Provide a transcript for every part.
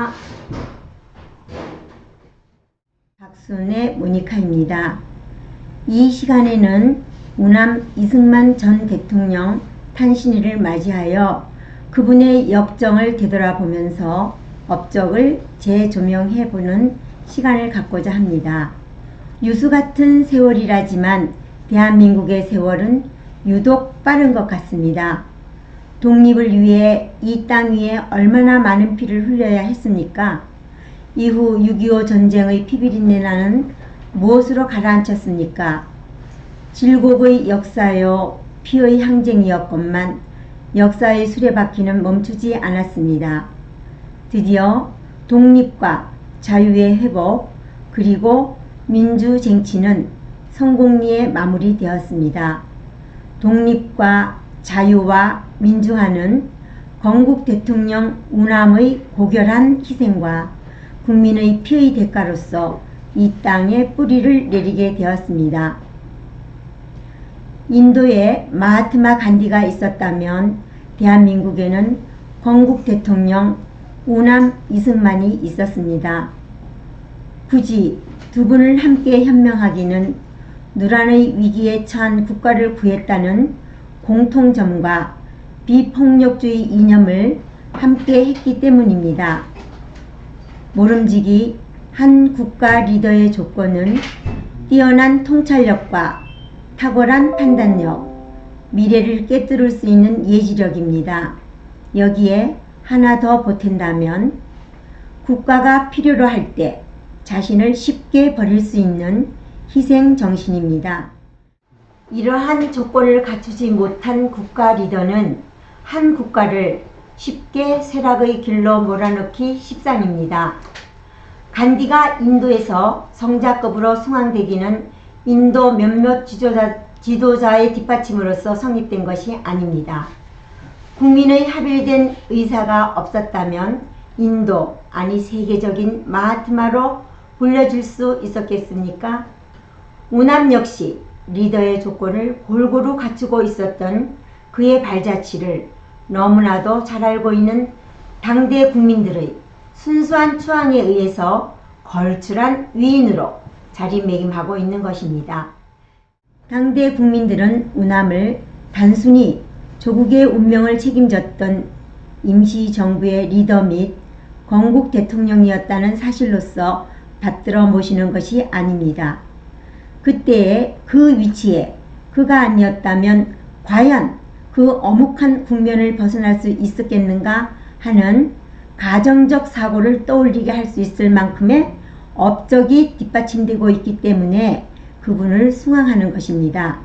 모니카. 박순의 모니카입니다. 이 시간에는 우남 이승만 전 대통령 탄신일을 맞이하여 그분의 역정을 되돌아보면서 업적을 재조명해보는 시간을 갖고자 합니다. 유수같은 세월이라지만 대한민국의 세월은 유독 빠른 것 같습니다. 독립을 위해 이 땅 위에 얼마나 많은 피를 흘려야 했습니까? 이후 6.25 전쟁의 피비린내나는 무엇으로 가라앉혔습니까? 질곡의 역사요, 피의 항쟁이었건만 역사의 수레바퀴는 멈추지 않았습니다. 드디어 독립과 자유의 회복, 그리고 민주쟁취는 성공리에 마무리되었습니다. 독립과 자유와 민주화는 건국 대통령 우남의 고결한 희생과 국민의 피의 대가로서 이 땅에 뿌리를 내리게 되었습니다. 인도에 마하트마 간디가 있었다면 대한민국에는 건국 대통령 우남 이승만이 있었습니다. 굳이 두 분을 함께 현명하기는 누란의 위기에 처한 국가를 구했다는 공통점과 비폭력주의 이념을 함께 했기 때문입니다. 모름지기 한 국가 리더의 조건은 뛰어난 통찰력과 탁월한 판단력, 미래를 꿰뚫을 수 있는 예지력입니다. 여기에 하나 더 보탠다면 국가가 필요로 할 때 자신을 쉽게 버릴 수 있는 희생정신입니다. 이러한 조건을 갖추지 못한 국가 리더는 한 국가를 쉽게 쇠락의 길로 몰아넣기 십상입니다. 간디가 인도에서 성자급으로 숭앙되기는 인도 몇몇 지도자의 뒷받침으로써 성립된 것이 아닙니다. 국민의 합일된 의사가 없었다면 인도, 아니 세계적인 마하트마로 불려질 수 있었겠습니까? 우남 역시 리더의 조건을 골고루 갖추고 있었던 그의 발자취를 너무나도 잘 알고 있는 당대 국민들의 순수한 추앙에 의해서 걸출한 위인으로 자리매김하고 있는 것입니다. 당대 국민들은 우남을 단순히 조국의 운명을 책임졌던 임시정부의 리더 및 건국 대통령이었다는 사실로서 받들어 모시는 것이 아닙니다. 그때의 그 위치에 그가 아니었다면 과연 그 엄혹한 국면을 벗어날 수 있었겠는가 하는 가정적 사고를 떠올리게 할 수 있을 만큼의 업적이 뒷받침되고 있기 때문에 그분을 숭앙하는 것입니다.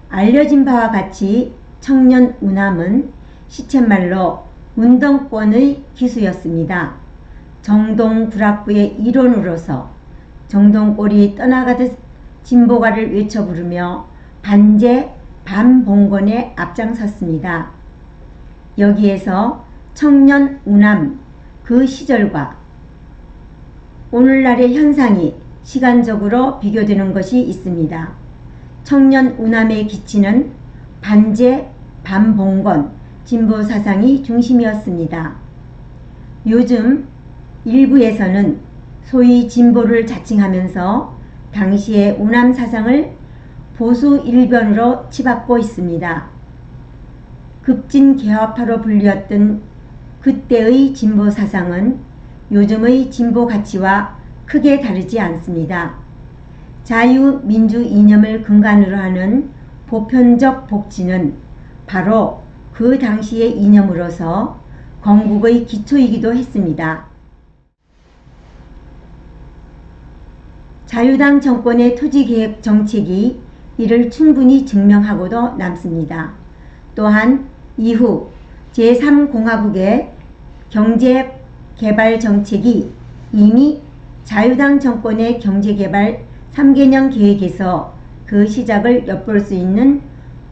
알려진 바와 같이 청년 우남은 시쳇말로 운동권의 기수였습니다. 정동 불악부의 일원으로서 정동골이 떠나가듯 진보가를 외쳐 부르며 반제 반봉건에 앞장섰습니다. 여기에서 청년 우남 그 시절과 오늘날의 현상이 시간적으로 비교되는 것이 있습니다. 청년 우남의 기치는 반제 반봉건 진보 사상이 중심이었습니다. 요즘 일부에서는 소위 진보를 자칭하면서 당시의 우남 사상을 보수 일변으로 치받고 있습니다. 급진 개화파로 불리웠던 그때의 진보 사상은 요즘의 진보 가치와 크게 다르지 않습니다. 자유민주 이념을 근간으로 하는 보편적 복지는 바로 그 당시의 이념으로서 건국의 기초이기도 했습니다. 자유당 정권의 토지개혁 정책이 이를 충분히 증명하고도 남습니다. 또한 이후 제3공화국의 경제개발 정책이 이미 자유당 정권의 경제개발 3개년 계획에서 그 시작을 엿볼 수 있는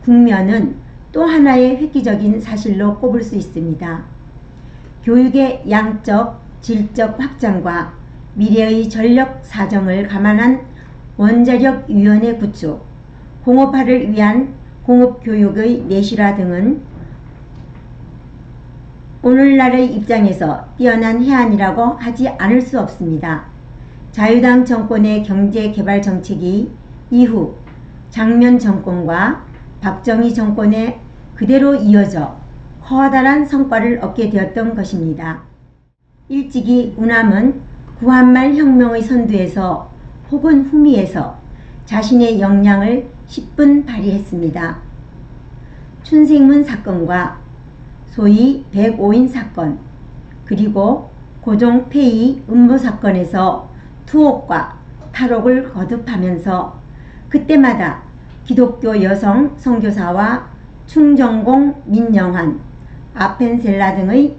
국면은 또 하나의 획기적인 사실로 꼽을 수 있습니다. 교육의 양적, 질적 확장과 미래의 전력 사정을 감안한 원자력위원회 구축, 공업화를 위한 공업교육의 내실화 등은 오늘날의 입장에서 뛰어난 해안이라고 하지 않을 수 없습니다. 자유당 정권의 경제개발 정책이 이후 장면 정권과 박정희 정권에 그대로 이어져 커다란 성과를 얻게 되었던 것입니다. 일찍이 우남은 구한말 혁명의 선두에서 혹은 후미에서 자신의 역량을 10분 발휘했습니다. 춘생문 사건과 소위 105인 사건, 그리고 고종 폐위 음모 사건에서 투옥과 탈옥을 거듭하면서 그때마다 기독교 여성 선교사와 충정공 민영환, 아펜셀라 등의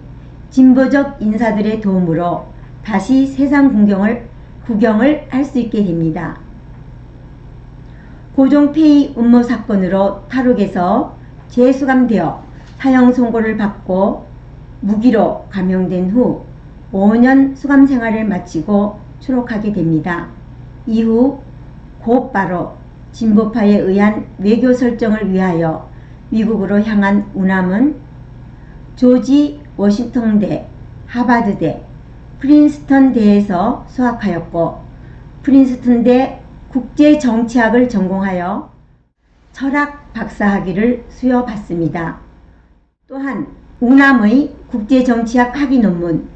진보적 인사들의 도움으로 다시 세상 구경을 할 수 있게 됩니다. 고종 폐위 음모 사건으로 탈옥에서 재수감되어 사형 선고를 받고 무기로 감형된 후 5년 수감 생활을 마치고 추록하게 됩니다. 이후 곧바로 진보파에 의한 외교 설정을 위하여 미국으로 향한 우남은 조지 워싱턴대, 하버드대, 프린스턴대에서 수학하였고 프린스턴대 국제정치학을 전공하여 철학 박사학위를 수여받습니다. 또한 우남의 국제정치학 학위 논문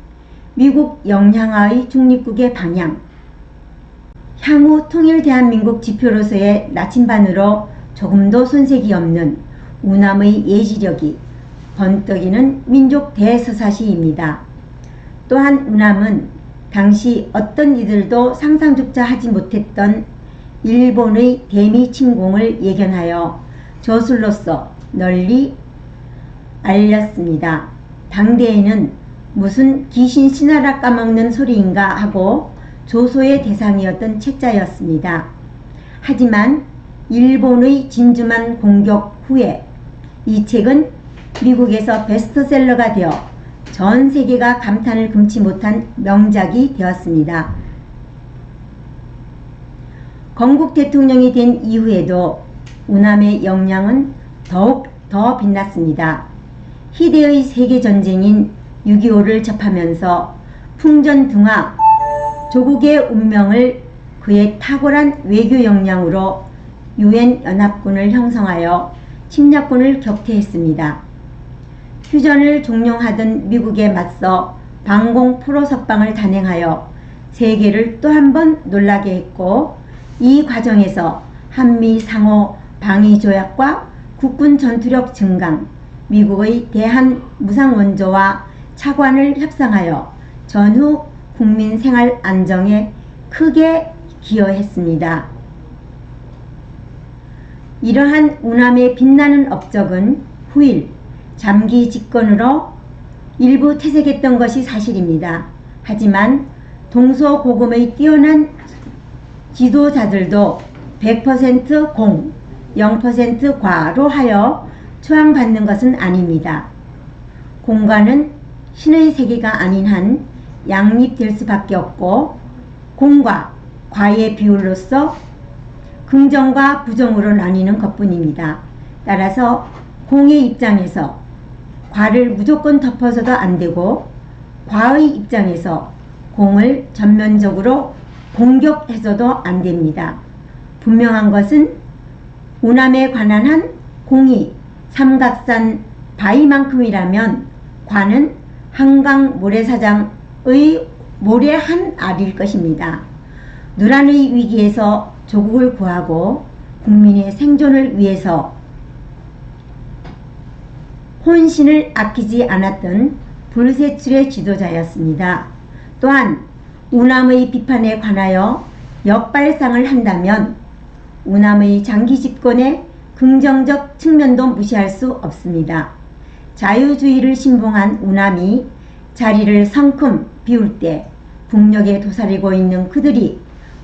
미국 영향하의 중립국의 방향, 향후 통일 대한민국 지표로서의 나침반으로 조금도 손색이 없는 우남의 예지력이 번뜩이는 민족 대서사시입니다. 또한 우남은 당시 어떤 이들도 상상조차 하지 못했던 일본의 대미 침공을 예견하여 저술로서 널리 알렸습니다. 당대에는 무슨 귀신 신하라 까먹는 소리인가 하고 조소의 대상이었던 책자였습니다. 하지만 일본의 진주만 공격 후에 이 책은 미국에서 베스트셀러가 되어 전 세계가 감탄을 금치 못한 명작이 되었습니다. 건국 대통령이 된 이후에도 우남의 역량은 더욱 더 빛났습니다. 희대의 세계전쟁인 6.25를 접하면서 풍전등화 조국의 운명을 그의 탁월한 외교 역량으로 유엔 연합군을 형성하여 침략군을 격퇴했습니다. 휴전을 종용하던 미국에 맞서 방공 포로 석방을 단행하여 세계를 또 한 번 놀라게 했고, 이 과정에서 한미 상호 방위 조약과 국군 전투력 증강, 미국의 대한 무상원조와 차관을 협상하여 전후 국민 생활 안정에 크게 기여했습니다. 이러한 우남의 빛나는 업적은 후일 잠기 집권으로 일부 퇴색했던 것이 사실입니다. 하지만 동서고금의 뛰어난 지도자들도 100% 공, 0% 과로 하여 추앙받는 것은 아닙니다. 공과는 신의 세계가 아닌 한 양립될 수밖에 없고, 공과 과의 비율로서 긍정과 부정으로 나뉘는 것뿐입니다. 따라서 공의 입장에서 과를 무조건 덮어서도 안되고, 과의 입장에서 공을 전면적으로 공격해서도 안됩니다. 분명한 것은 우남에 관한 한 공이 삼각산 바위만큼이라면 과는 한강 모래사장의 모래 한 알일 것입니다. 누란의 위기에서 조국을 구하고 국민의 생존을 위해서 혼신을 아끼지 않았던 불세출의 지도자였습니다. 또한 우남의 비판에 관하여 역발상을 한다면 우남의 장기 집권의 긍정적 측면도 무시할 수 없습니다. 자유주의를 신봉한 우남이 자리를 성큼 비울 때 국력에 도사리고 있는 그들이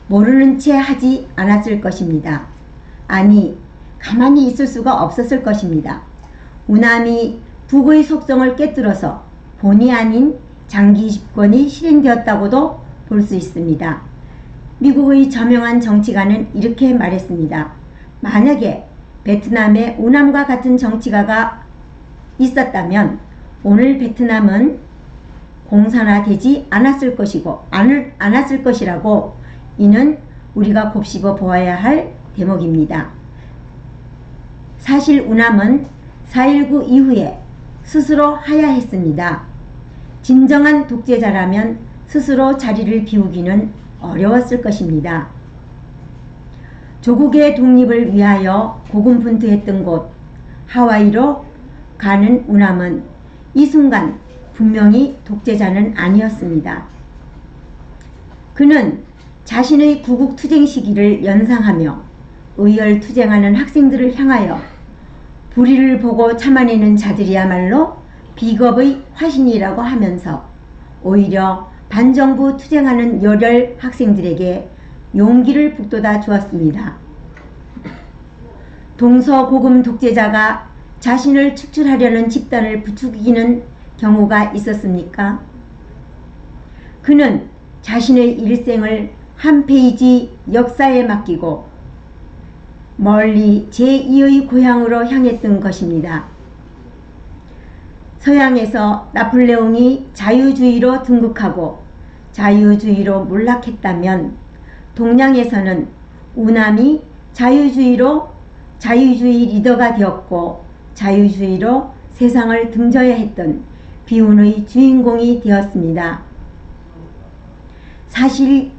모르는 채 하지 않았을 것입니다. 아니, 가만히 있을 수가 없었을 것입니다. 우남이 북의 속성을 꿰뚫어서 본의 아닌 장기 집권이 실행되었다고도 볼 수 있습니다. 미국의 저명한 정치가는 이렇게 말했습니다. 만약에 베트남에 우남과 같은 정치가가 있었다면 오늘 베트남은 공산화되지 않았을 것이라고 이는 우리가 곱씹어 보아야 할 대목입니다. 사실 우남은 4.19 이후에 스스로 하야했습니다. 진정한 독재자라면 스스로 자리를 비우기는 어려웠을 것입니다. 조국의 독립을 위하여 고군분투했던 곳 하와이로 가는 우남은 이 순간 분명히 독재자는 아니었습니다. 그는 자신의 구국투쟁 시기를 연상하며 의열투쟁하는 학생들을 향하여 불의를 보고 참아내는 자들이야말로 비겁의 화신이라고 하면서 오히려 반정부 투쟁하는 열혈 학생들에게 용기를 북돋아 주었습니다. 동서고금 독재자가 자신을 축출하려는 집단을 부추기는 경우가 있었습니까? 그는 자신의 일생을 한 페이지 역사에 맡기고 멀리 제2의 고향으로 향했던 것입니다. 서양에서 나폴레옹이 자유주의로 등극하고 자유주의로 몰락했다면 동양에서는 우남이 자유주의 리더가 되었고 자유주의로 세상을 등져야 했던 비운의 주인공이 되었습니다. 사실이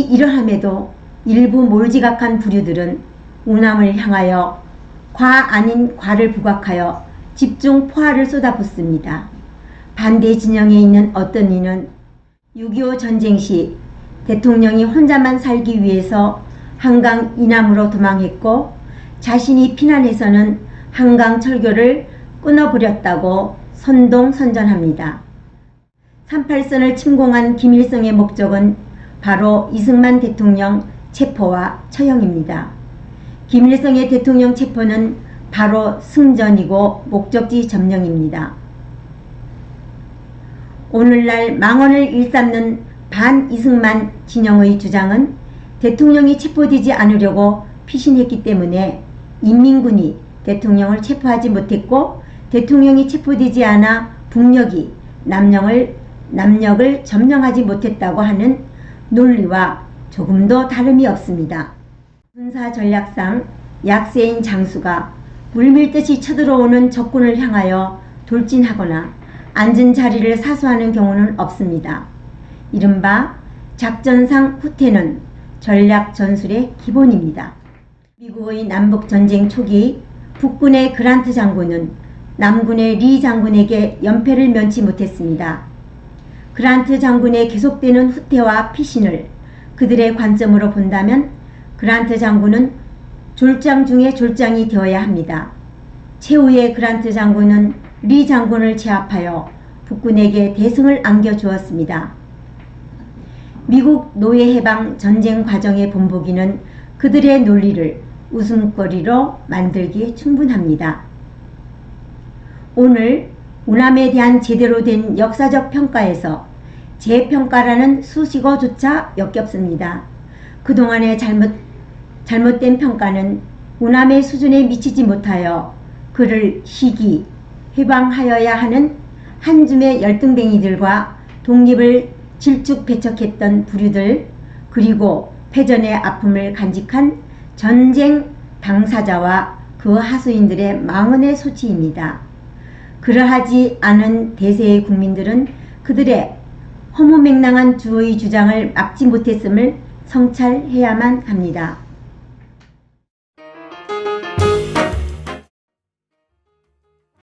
이러함에도 일부 몰지각한 부류들은 우남을 향하여 과 아닌 과를 부각하여 집중 포화를 쏟아붓습니다. 반대 진영에 있는 어떤 이는 6.25 전쟁 시 대통령이 혼자만 살기 위해서 한강 이남으로 도망했고 자신이 피난해서는 한강 철교를 끊어버렸다고 선동선전합니다. 38선을 침공한 김일성의 목적은 바로 이승만 대통령 체포와 처형입니다. 김일성의 대통령 체포는 바로 승전이고 목적지 점령입니다. 오늘날 망언을 일삼는 반이승만 진영의 주장은 대통령이 체포되지 않으려고 피신했기 때문에 인민군이 대통령을 체포하지 못했고 대통령이 체포되지 않아 북녘이 남녘을 점령하지 못했다고 하는 논리와 조금도 다름이 없습니다. 군사 전략상 약세인 장수가 물밀듯이 쳐들어오는 적군을 향하여 돌진하거나 앉은 자리를 사수하는 경우는 없습니다. 이른바 작전상 후퇴는 전략 전술의 기본입니다. 미국의 남북전쟁 초기 북군의 그란트 장군은 남군의 리 장군에게 연패를 면치 못했습니다. 그란트 장군의 계속되는 후퇴와 피신을 그들의 관점으로 본다면 그란트 장군은 졸장 중에 졸장이 되어야 합니다. 최후의 그란트 장군은 리 장군을 제압하여 북군에게 대승을 안겨주었습니다. 미국 노예해방 전쟁 과정의 본보기는 그들의 논리를 웃음거리로 만들기에 충분합니다. 오늘 우남에 대한 제대로 된 역사적 평가에서 재평가라는 수식어조차 역겹습니다. 그동안의 잘못된 평가는 우남의 수준에 미치지 못하여 그를 희귀, 해방하여야 하는 한 줌의 열등뱅이들과 독립을 질축배척했던 부류들 그리고 패전의 아픔을 간직한 전쟁 당사자와 그 하수인들의 망언의 소치입니다. 그러하지 않은 대세의 국민들은 그들의 허무맹랑한 주의 주장을 막지 못했음을 성찰해야만 합니다.